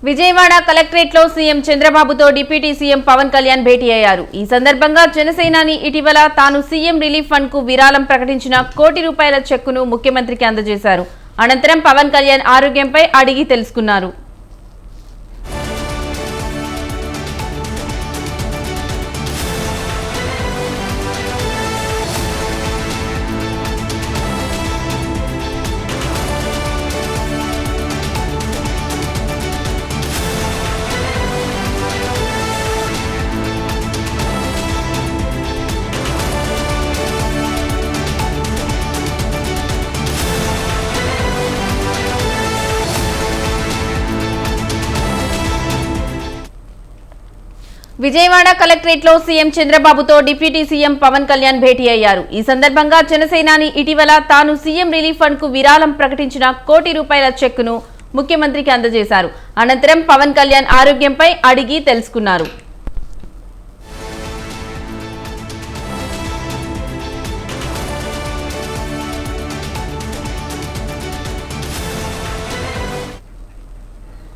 Vijayawada collectorate లో CM చంద్రబాబుతో deputy CM Pawan Kalyan భేటీ అయ్యారు. ఈ సందర్భంగా జనసేనాని ఇటీవల తాను సీఎం రిలీఫ్ ఫండ్ కు విరాళం ప్రకటించిన ₹1 కోటి చెక్కును ముఖ్యమంత్రికి అందజేశారు. అనంతరం పవన్ కళ్యాణ్ ఆరోగ్యంపై అడిగి తెలుసుకున్నారు. విజయవాడ కలెక్టరేట్ లో సీఎం చంద్రబాబుతో డిప్యూటీ సీఎం పవన్ కళ్యాణ్ భేటీ అయ్యారు. ఈ సందర్భంగా జనసేనాని ఇటీవల తాను సీఎం రిలీఫ్ ఫండ్ కు విరాళం ప్రకటించిన ₹1 కోటి చెక్కును ముఖ్యమంత్రికి అందజేశారు. అనంతరం పవన్ కళ్యాణ్ ఆరోగ్యంపై అడిగి తెలుసుకున్నారు.